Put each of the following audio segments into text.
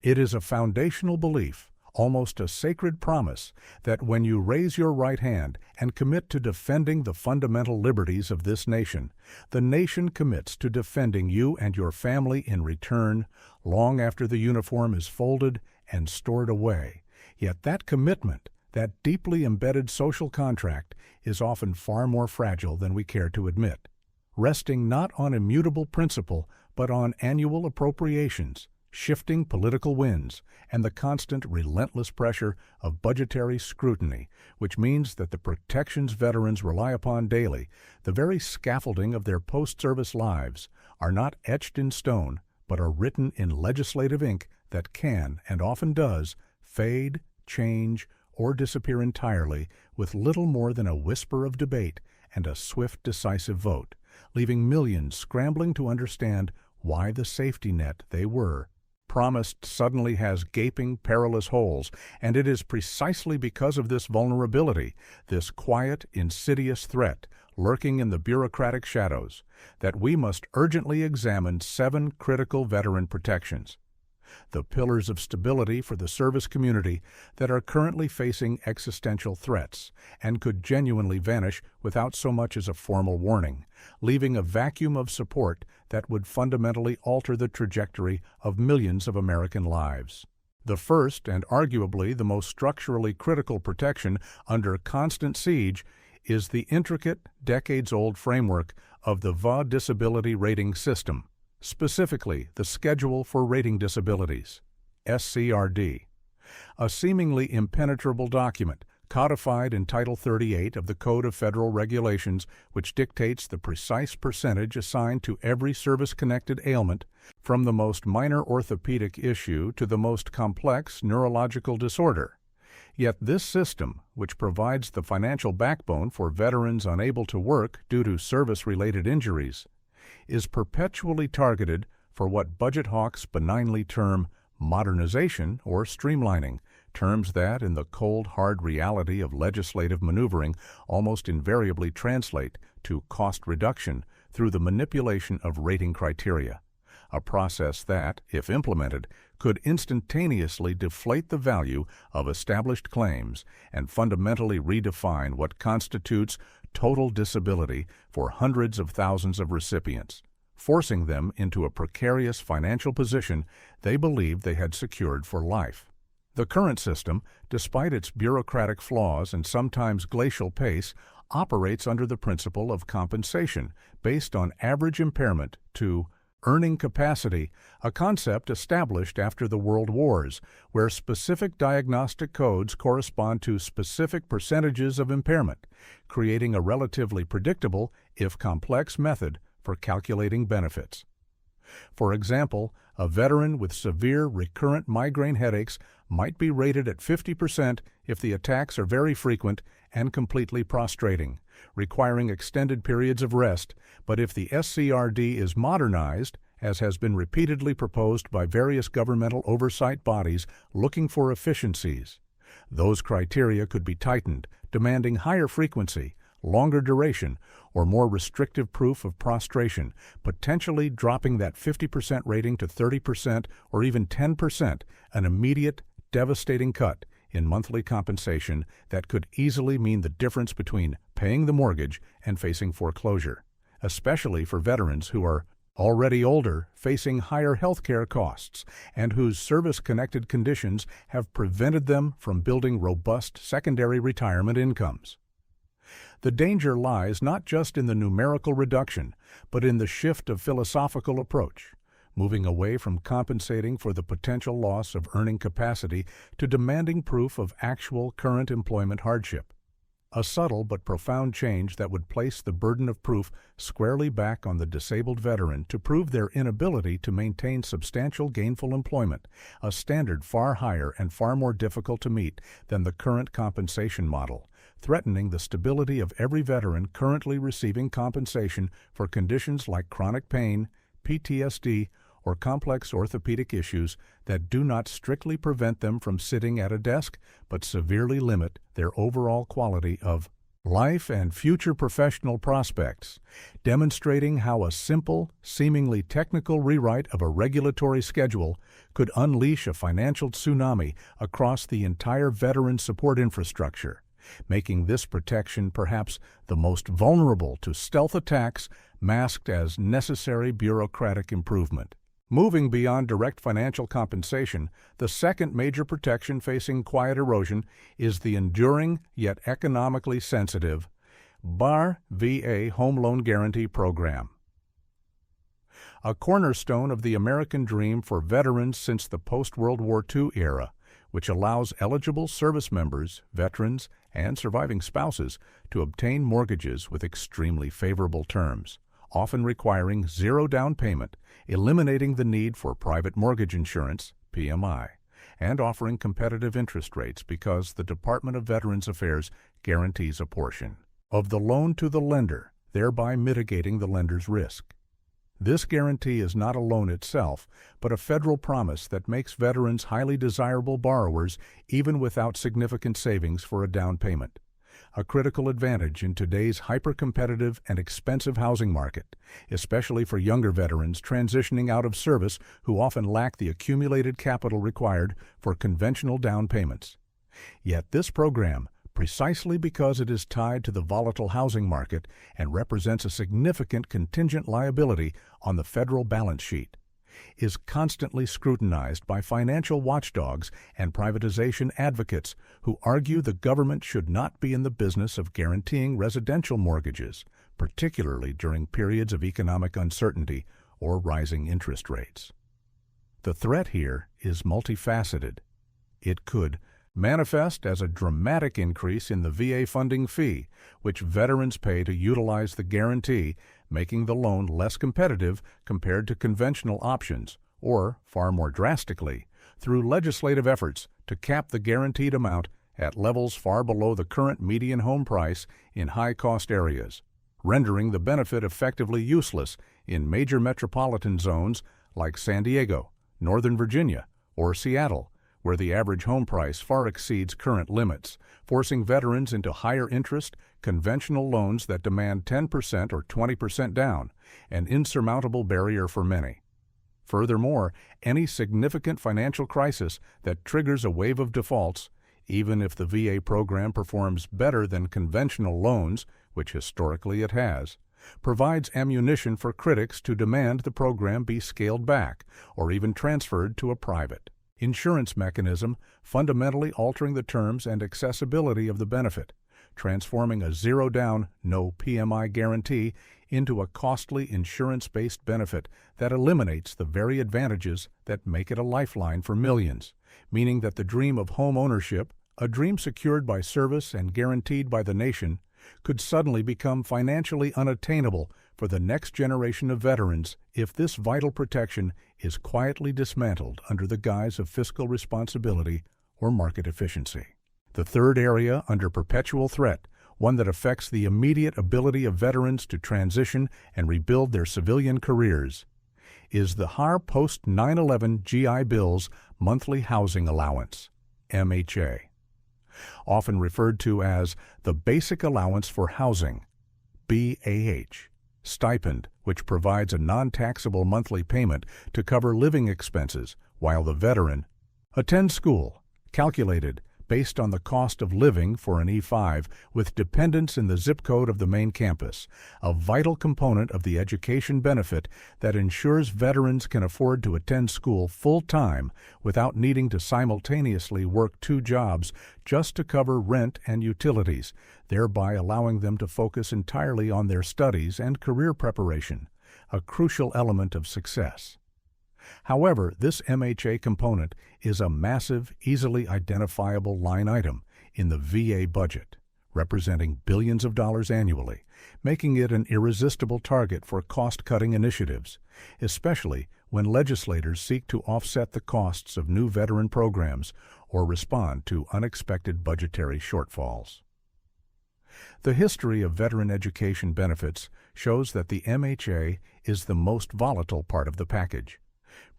It is a foundational belief, almost a sacred promise, that when you raise your right hand and commit to defending the fundamental liberties of this nation, the nation commits to defending you and your family in return, long after the uniform is folded and stored away. Yet that commitment, that deeply embedded social contract, is often far more fragile than we care to admit, resting not on immutable principle but on annual appropriations, shifting political winds, and the constant, relentless pressure of budgetary scrutiny, which means that the protections veterans rely upon daily, the very scaffolding of their post-service lives, are not etched in stone, but are written in legislative ink that can, and often does, fade, change, or disappear entirely with little more than a whisper of debate and a swift, decisive vote, leaving millions scrambling to understand why the safety net they were promised suddenly has gaping, perilous holes, and it is precisely because of this vulnerability, this quiet, insidious threat lurking in the bureaucratic shadows, that we must urgently examine 7 critical veteran protections, the pillars of stability for the service community that are currently facing existential threats and could genuinely vanish without so much as a formal warning, leaving a vacuum of support that would fundamentally alter the trajectory of millions of American lives. The first, and arguably the most structurally critical protection under constant siege, is the intricate, decades-old framework of the VA Disability Rating System, specifically the Schedule for Rating Disabilities, SCRD, a seemingly impenetrable document codified in Title 38 of the Code of Federal Regulations, which dictates the precise percentage assigned to every service-connected ailment, from the most minor orthopedic issue to the most complex neurological disorder. Yet this system, which provides the financial backbone for veterans unable to work due to service-related injuries, is perpetually targeted for what budget hawks benignly term modernization or streamlining, terms that, in the cold, hard reality of legislative maneuvering, almost invariably translate to cost reduction through the manipulation of rating criteria, a process that, if implemented, could instantaneously deflate the value of established claims and fundamentally redefine what constitutes total disability for hundreds of thousands of recipients, forcing them into a precarious financial position they believed they had secured for life. The current system, despite its bureaucratic flaws and sometimes glacial pace, operates under the principle of compensation based on average impairment to earning capacity, a concept established after the World Wars, where specific diagnostic codes correspond to specific percentages of impairment, creating a relatively predictable, if complex, method for calculating benefits. For example, a veteran with severe recurrent migraine headaches might be rated at 50% if the attacks are very frequent and completely prostrating, requiring extended periods of rest, but if the SCRD is modernized, as has been repeatedly proposed by various governmental oversight bodies looking for efficiencies, those criteria could be tightened, demanding higher frequency, longer duration, or more restrictive proof of prostration, potentially dropping that 50% rating to 30% or even 10%, an immediate, devastating cut in monthly compensation that could easily mean the difference between paying the mortgage and facing foreclosure, especially for veterans who are already older, facing higher health care costs, and whose service-connected conditions have prevented them from building robust secondary retirement incomes. The danger lies not just in the numerical reduction, but in the shift of philosophical approach, moving away from compensating for the potential loss of earning capacity to demanding proof of actual current employment hardship. A subtle but profound change that would place the burden of proof squarely back on the disabled veteran to prove their inability to maintain substantial gainful employment, a standard far higher and far more difficult to meet than the current compensation model, threatening the stability of every veteran currently receiving compensation for conditions like chronic pain, PTSD, or complex orthopedic issues that do not strictly prevent them from sitting at a desk, but severely limit their overall quality of life and future professional prospects, demonstrating how a simple, seemingly technical rewrite of a regulatory schedule could unleash a financial tsunami across the entire veteran support infrastructure, making this protection perhaps the most vulnerable to stealth attacks masked as necessary bureaucratic improvement. Moving beyond direct financial compensation, the second major protection facing quiet erosion is the enduring yet economically sensitive BAR VA Home Loan Guarantee Program. A cornerstone of the American dream for veterans since the post-World War II era, which allows eligible service members, veterans, and surviving spouses to obtain mortgages with extremely favorable terms, often requiring zero down payment, eliminating the need for private mortgage insurance, PMI, and offering competitive interest rates because the Department of Veterans Affairs guarantees a portion of the loan to the lender, thereby mitigating the lender's risk. This guarantee is not a loan itself, but a federal promise that makes veterans highly desirable borrowers even without significant savings for a down payment. A critical advantage in today's hyper-competitive and expensive housing market, especially for younger veterans transitioning out of service who often lack the accumulated capital required for conventional down payments. Yet this program, precisely because it is tied to the volatile housing market and represents a significant contingent liability on the federal balance sheet, is constantly scrutinized by financial watchdogs and privatization advocates who argue the government should not be in the business of guaranteeing residential mortgages, particularly during periods of economic uncertainty or rising interest rates. The threat here is multifaceted. It could manifest as a dramatic increase in the VA funding fee, which veterans pay to utilize the guarantee, making the loan less competitive compared to conventional options, or, far more drastically, through legislative efforts to cap the guaranteed amount at levels far below the current median home price in high-cost areas, rendering the benefit effectively useless in major metropolitan zones like San Diego, Northern Virginia, or Seattle, where the average home price far exceeds current limits, forcing veterans into higher interest, conventional loans that demand 10% or 20% down, an insurmountable barrier for many. Furthermore, any significant financial crisis that triggers a wave of defaults, even if the VA program performs better than conventional loans, which historically it has, provides ammunition for critics to demand the program be scaled back or even transferred to a private insurance mechanism, fundamentally altering the terms and accessibility of the benefit, transforming a zero-down, no PMI guarantee into a costly insurance-based benefit that eliminates the very advantages that make it a lifeline for millions, meaning that the dream of home ownership, a dream secured by service and guaranteed by the nation, could suddenly become financially unattainable for the next generation of veterans if this vital protection is quietly dismantled under the guise of fiscal responsibility or market efficiency. The third area under perpetual threat, one that affects the immediate ability of veterans to transition and rebuild their civilian careers, is the HAR post-9/11 GI Bill's monthly housing allowance, MHA. Often referred to as the Basic Allowance for Housing, BAH, stipend, which provides a non-taxable monthly payment to cover living expenses while the veteran attends school, calculated based on the cost of living for an E5 with dependents in the zip code of the main campus, a vital component of the education benefit that ensures veterans can afford to attend school full-time without needing to simultaneously work 2 jobs just to cover rent and utilities, thereby allowing them to focus entirely on their studies and career preparation, a crucial element of success. However, this MHA component is a massive, easily identifiable line item in the VA budget, representing billions of dollars annually, making it an irresistible target for cost-cutting initiatives, especially when legislators seek to offset the costs of new veteran programs or respond to unexpected budgetary shortfalls. The history of veteran education benefits shows that the MHA is the most volatile part of the package.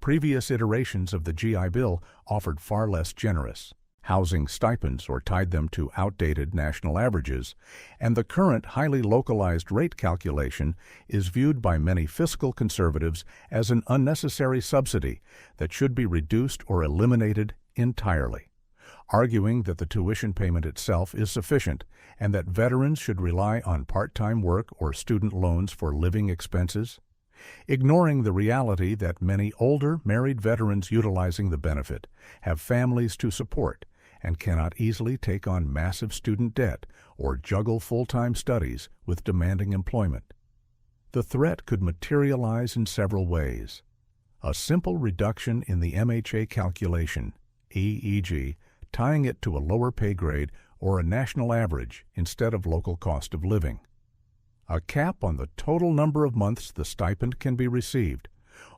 Previous iterations of the GI Bill offered far less generous, housing stipends or tied them to outdated national averages, and the current highly localized rate calculation is viewed by many fiscal conservatives as an unnecessary subsidy that should be reduced or eliminated entirely, arguing that the tuition payment itself is sufficient and that veterans should rely on part-time work or student loans for living expenses, ignoring the reality that many older married veterans utilizing the benefit have families to support and cannot easily take on massive student debt or juggle full-time studies with demanding employment. The threat could materialize in several ways. A simple reduction in the MHA calculation, e.g., tying it to a lower pay grade or a national average instead of local cost of living. A cap on the total number of months the stipend can be received,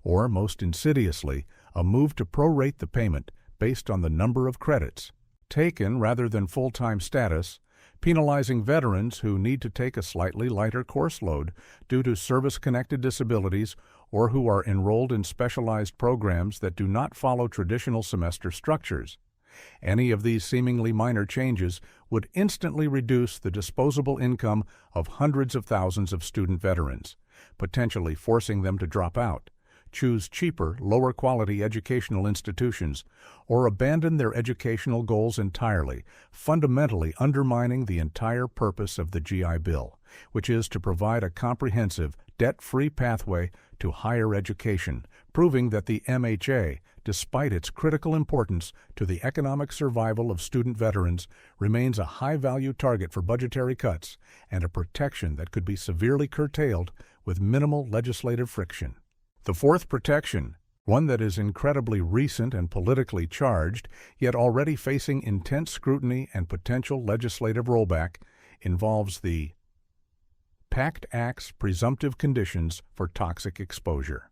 or most insidiously, a move to prorate the payment based on the number of credits taken rather than full-time status, penalizing veterans who need to take a slightly lighter course load due to service-connected disabilities or who are enrolled in specialized programs that do not follow traditional semester structures. Any of these seemingly minor changes would instantly reduce the disposable income of hundreds of thousands of student veterans, potentially forcing them to drop out, choose cheaper, lower-quality educational institutions, or abandon their educational goals entirely, fundamentally undermining the entire purpose of the GI Bill, which is to provide a comprehensive, debt-free pathway to higher education, proving that the MHA, despite its critical importance to the economic survival of student veterans, remains a high-value target for budgetary cuts and a protection that could be severely curtailed with minimal legislative friction. The fourth protection, one that is incredibly recent and politically charged, yet already facing intense scrutiny and potential legislative rollback, involves the PACT Act's presumptive conditions for toxic exposure.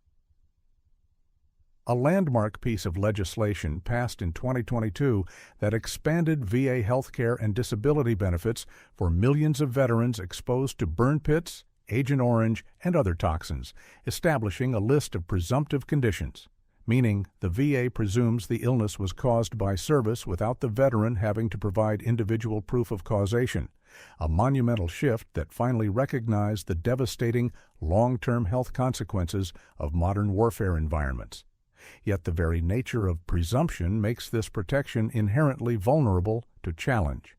A landmark piece of legislation passed in 2022 that expanded VA healthcare and disability benefits for millions of veterans exposed to burn pits, Agent Orange, and other toxins, establishing a list of presumptive conditions, meaning the VA presumes the illness was caused by service without the veteran having to provide individual proof of causation, a monumental shift that finally recognized the devastating long-term health consequences of modern warfare environments. Yet the very nature of presumption makes this protection inherently vulnerable to challenge.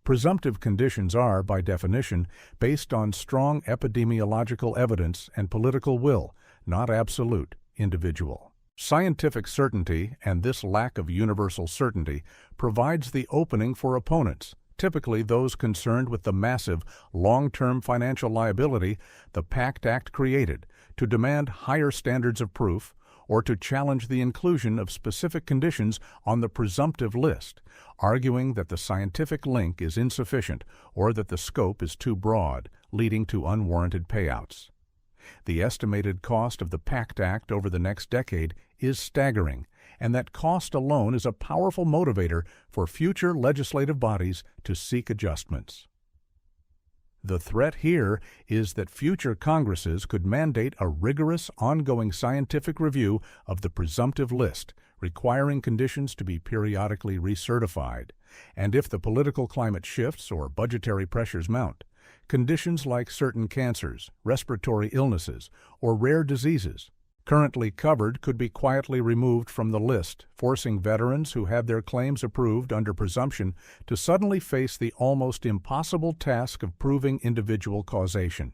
Presumptive conditions are, by definition, based on strong epidemiological evidence and political will, not absolute, individual. Scientific certainty, and this lack of universal certainty, provides the opening for opponents, typically those concerned with the massive, long-term financial liability the PACT Act created, to demand higher standards of proof, or to challenge the inclusion of specific conditions on the presumptive list, arguing that the scientific link is insufficient or that the scope is too broad, leading to unwarranted payouts. The estimated cost of the PACT Act over the next decade is staggering, and that cost alone is a powerful motivator for future legislative bodies to seek adjustments. The threat here is that future Congresses could mandate a rigorous, ongoing scientific review of the presumptive list, requiring conditions to be periodically recertified, and if the political climate shifts or budgetary pressures mount, conditions like certain cancers, respiratory illnesses, or rare diseases currently covered could be quietly removed from the list, forcing veterans who had their claims approved under presumption to suddenly face the almost impossible task of proving individual causation,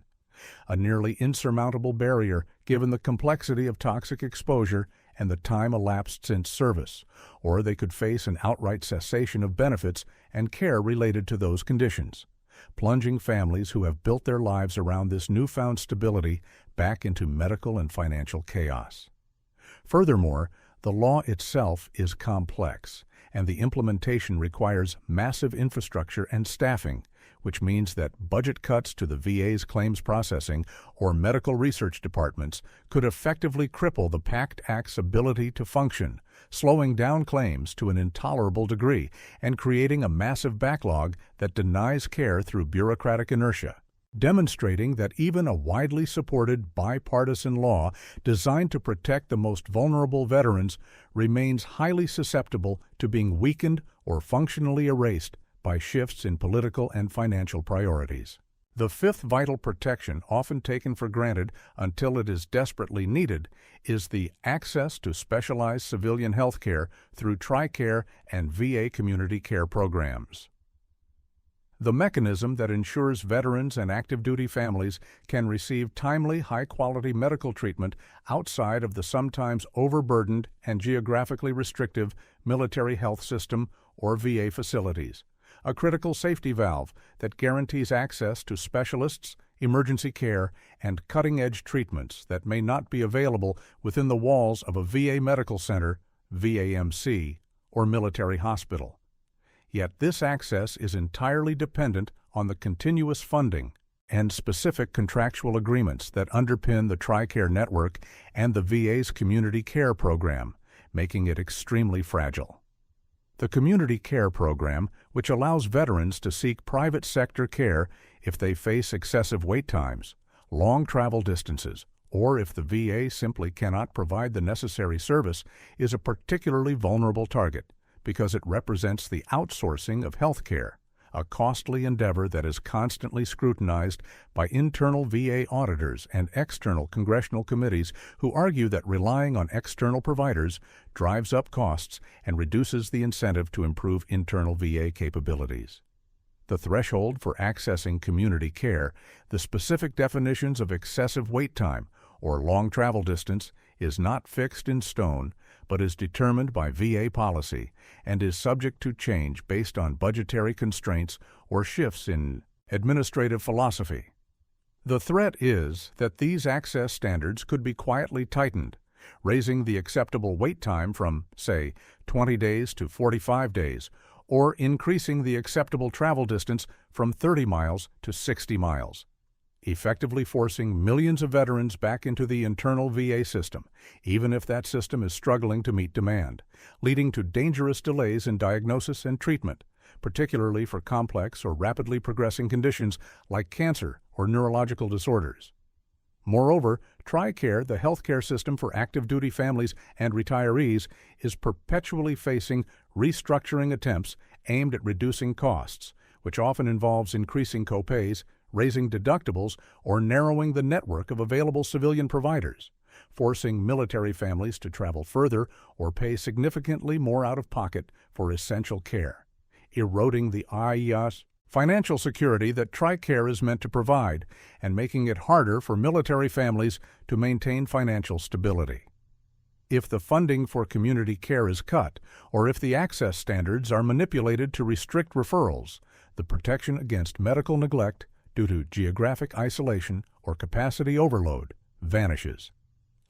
a nearly insurmountable barrier given the complexity of toxic exposure and the time elapsed since service, or they could face an outright cessation of benefits and care related to those conditions, plunging families who have built their lives around this newfound stability back into medical and financial chaos. Furthermore, the law itself is complex, and the implementation requires massive infrastructure and staffing, which means that budget cuts to the VA's claims processing or medical research departments could effectively cripple the PACT Act's ability to function, slowing down claims to an intolerable degree and creating a massive backlog that denies care through bureaucratic inertia. demonstrating that even a widely supported bipartisan law designed to protect the most vulnerable veterans remains highly susceptible to being weakened or functionally erased by shifts in political and financial priorities. The fifth vital protection, often taken for granted until it is desperately needed, is the access to specialized civilian health care through TRICARE and VA community care programs. The mechanism that ensures veterans and active duty families can receive timely, high-quality medical treatment outside of the sometimes overburdened and geographically restrictive military health system or VA facilities. A critical safety valve that guarantees access to specialists, emergency care, and cutting-edge treatments that may not be available within the walls of a VA medical center, VAMC, or military hospital. Yet this access is entirely dependent on the continuous funding and specific contractual agreements that underpin the TRICARE network and the VA's community care program, making it extremely fragile. The Community Care Program, which allows veterans to seek private sector care if they face excessive wait times, long travel distances, or if the VA simply cannot provide the necessary service, is a particularly vulnerable target because it represents the outsourcing of health care, a costly endeavor that is constantly scrutinized by internal VA auditors and external congressional committees who argue that relying on external providers drives up costs and reduces the incentive to improve internal VA capabilities. The threshold for accessing community care, the specific definitions of excessive wait time or long travel distance, is not fixed in stone, but is determined by VA policy and is subject to change based on budgetary constraints or shifts in administrative philosophy. The threat is that these access standards could be quietly tightened, raising the acceptable wait time from, say, 20 days to 45 days, or increasing the acceptable travel distance from 30 miles to 60 miles. Effectively forcing millions of veterans back into the internal VA system, even if that system is struggling to meet demand, leading to dangerous delays in diagnosis and treatment, particularly for complex or rapidly progressing conditions like cancer or neurological disorders. Moreover, TRICARE, the healthcare system for active duty families and retirees, is perpetually facing restructuring attempts aimed at reducing costs, which often involves increasing copays, raising deductibles, or narrowing the network of available civilian providers, forcing military families to travel further or pay significantly more out of pocket for essential care, eroding the financial security that TRICARE is meant to provide, and making it harder for military families to maintain financial stability. If the funding for community care is cut, or if the access standards are manipulated to restrict referrals, the protection against medical neglect due to geographic isolation or capacity overload vanishes,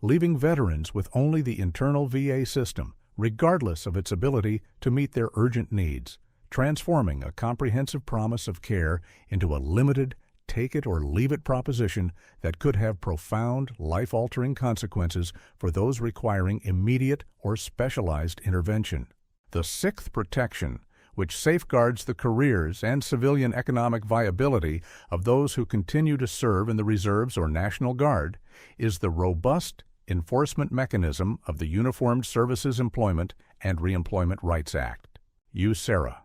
leaving veterans with only the internal VA system, regardless of its ability to meet their urgent needs, transforming a comprehensive promise of care into a limited, take-it-or-leave-it proposition that could have profound, life-altering consequences for those requiring immediate or specialized intervention. The sixth protection, which safeguards the careers and civilian economic viability of those who continue to serve in the reserves or National Guard, is the robust enforcement mechanism of the Uniformed Services Employment and Reemployment Rights Act, USERRA.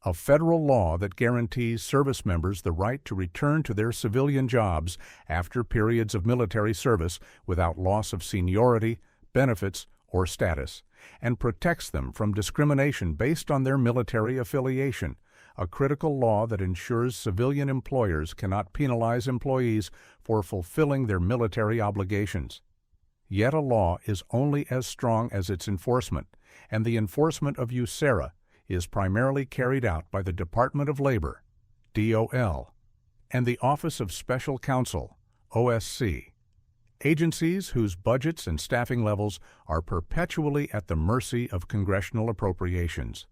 A federal law that guarantees service members the right to return to their civilian jobs after periods of military service without loss of seniority, benefits, or status, and protects them from discrimination based on their military affiliation, a critical law that ensures civilian employers cannot penalize employees for fulfilling their military obligations. Yet a law is only as strong as its enforcement, and the enforcement of USERRA is primarily carried out by the Department of Labor, DOL, and the Office of Special Counsel, OSC, agencies whose budgets and staffing levels are perpetually at the mercy of congressional appropriations.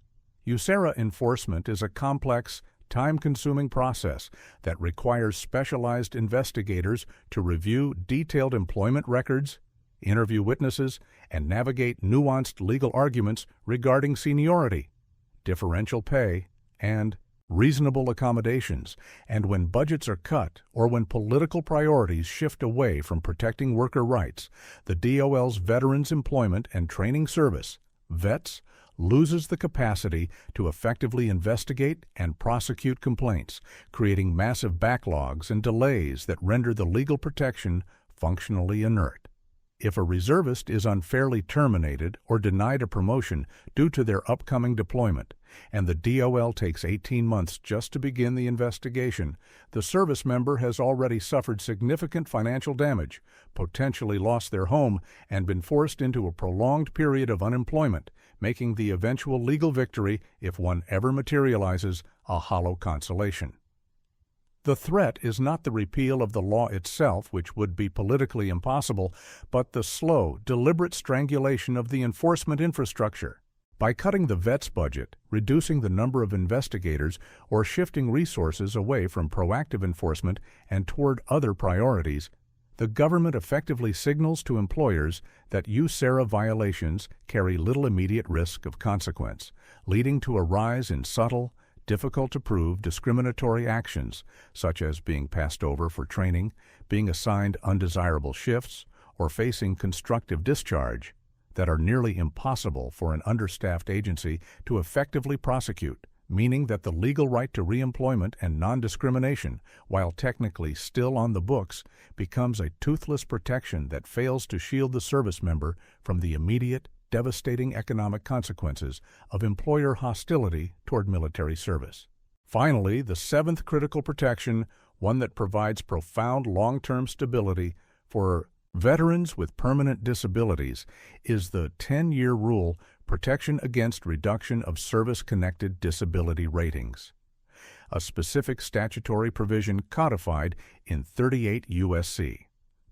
USERRA enforcement is a complex, time-consuming process that requires specialized investigators to review detailed employment records, interview witnesses, and navigate nuanced legal arguments regarding seniority, differential pay, and reasonable accommodations, and when budgets are cut or when political priorities shift away from protecting worker rights, the DOL's Veterans Employment and Training Service, VETS, loses the capacity to effectively investigate and prosecute complaints, creating massive backlogs and delays that render the legal protection functionally inert. If a reservist is unfairly terminated or denied a promotion due to their upcoming deployment, and the DOL takes 18 months just to begin the investigation, the service member has already suffered significant financial damage, potentially lost their home, and been forced into a prolonged period of unemployment, making the eventual legal victory, if one ever materializes, a hollow consolation. The threat is not the repeal of the law itself, which would be politically impossible, but the slow, deliberate strangulation of the enforcement infrastructure. By cutting the VETS budget, reducing the number of investigators, or shifting resources away from proactive enforcement and toward other priorities, the government effectively signals to employers that USERRA violations carry little immediate risk of consequence, leading to a rise in subtle, difficult-to-prove discriminatory actions, such as being passed over for training, being assigned undesirable shifts, or facing constructive discharge, that are nearly impossible for an understaffed agency to effectively prosecute, meaning that the legal right to reemployment and non-discrimination, while technically still on the books, becomes a toothless protection that fails to shield the service member from the immediate, devastating economic consequences of employer hostility toward military service. Finally, the seventh critical protection, one that provides profound long-term stability for veterans with permanent disabilities, is the 10-year rule, Protection Against Reduction of Service-Connected Disability Ratings, a specific statutory provision codified in 38 U.S.C.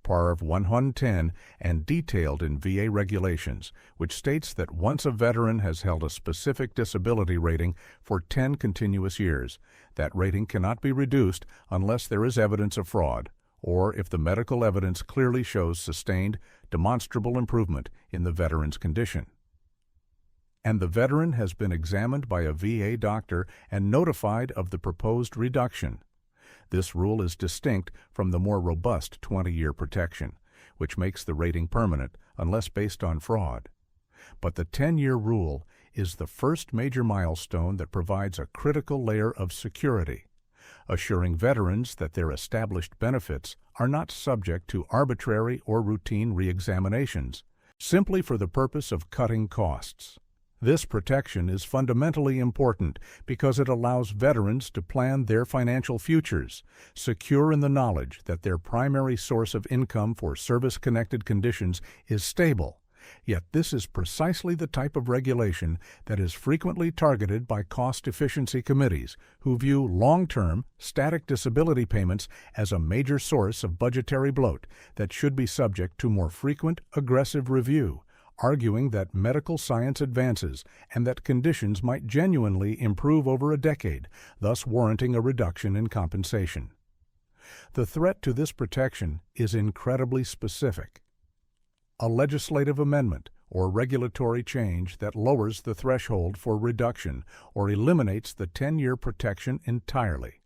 Parv 110 and detailed in VA regulations, which states that once a veteran has held a specific disability rating for 10 continuous years, that rating cannot be reduced unless there is evidence of fraud, or if the medical evidence clearly shows sustained, demonstrable improvement in the veteran's condition. And the veteran has been examined by a VA doctor and notified of the proposed reduction. This rule is distinct from the more robust 20-year protection, which makes the rating permanent unless based on fraud. But the 10-year rule is the first major milestone that provides a critical layer of security, assuring veterans that their established benefits are not subject to arbitrary or routine reexaminations, simply for the purpose of cutting costs. This protection is fundamentally important because it allows veterans to plan their financial futures, secure in the knowledge that their primary source of income for service-connected conditions is stable. Yet this is precisely the type of regulation that is frequently targeted by cost-efficiency committees who view long-term, static disability payments as a major source of budgetary bloat that should be subject to more frequent, aggressive review, arguing that medical science advances and that conditions might genuinely improve over a decade, thus warranting a reduction in compensation. The threat to this protection is incredibly specific. A legislative amendment or regulatory change that lowers the threshold for reduction or eliminates the 10-year protection entirely,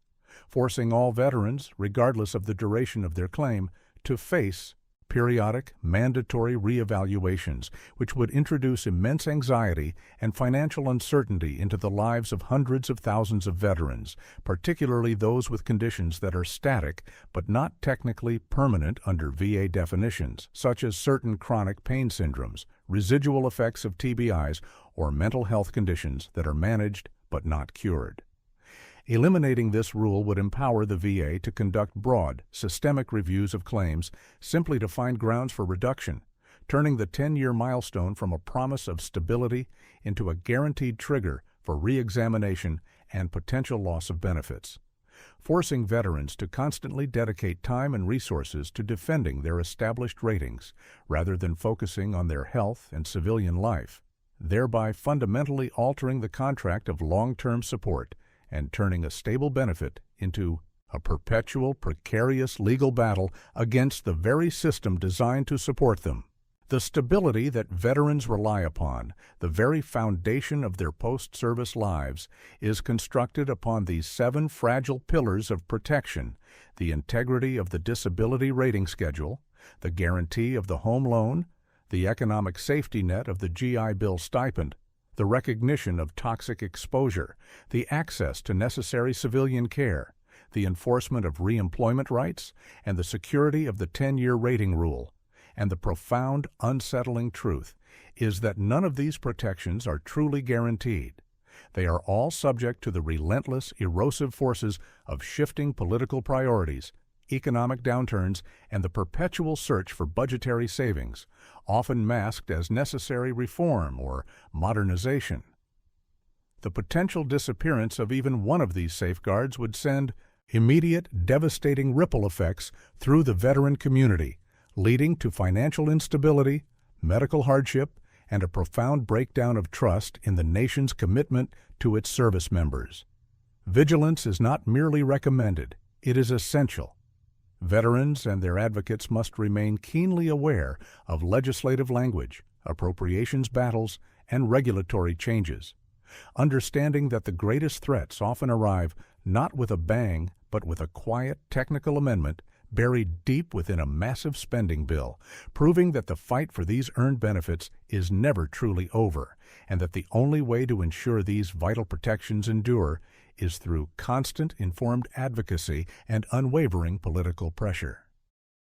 forcing all veterans, regardless of the duration of their claim, to face periodic, mandatory reevaluations, which would introduce immense anxiety and financial uncertainty into the lives of hundreds of thousands of veterans, particularly those with conditions that are static but not technically permanent under VA definitions, such as certain chronic pain syndromes, residual effects of TBIs, or mental health conditions that are managed but not cured. Eliminating this rule would empower the VA to conduct broad, systemic reviews of claims simply to find grounds for reduction, turning the 10-year milestone from a promise of stability into a guaranteed trigger for re-examination and potential loss of benefits, forcing veterans to constantly dedicate time and resources to defending their established ratings rather than focusing on their health and civilian life, thereby fundamentally altering the contract of long-term support and turning a stable benefit into a perpetual, precarious legal battle against the very system designed to support them. The stability that veterans rely upon, the very foundation of their post-service lives, is constructed upon these 7 fragile pillars of protection: the integrity of the disability rating schedule, the guarantee of the home loan, the economic safety net of the GI Bill stipend, the recognition of toxic exposure, the access to necessary civilian care, the enforcement of reemployment rights, and the security of the 10-year rating rule. And the profound, unsettling truth is that none of these protections are truly guaranteed. They are all subject to the relentless, erosive forces of shifting political priorities, economic downturns, and the perpetual search for budgetary savings, often masked as necessary reform or modernization. The potential disappearance of even one of these safeguards would send immediate, devastating ripple effects through the veteran community, leading to financial instability, medical hardship, and a profound breakdown of trust in the nation's commitment to its service members. Vigilance is not merely recommended, it is essential. Veterans and their advocates must remain keenly aware of legislative language, appropriations battles, and regulatory changes, understanding that the greatest threats often arrive not with a bang but with a quiet technical amendment buried deep within a massive spending bill, proving that the fight for these earned benefits is never truly over, and that the only way to ensure these vital protections endure is through constant informed advocacy and unwavering political pressure.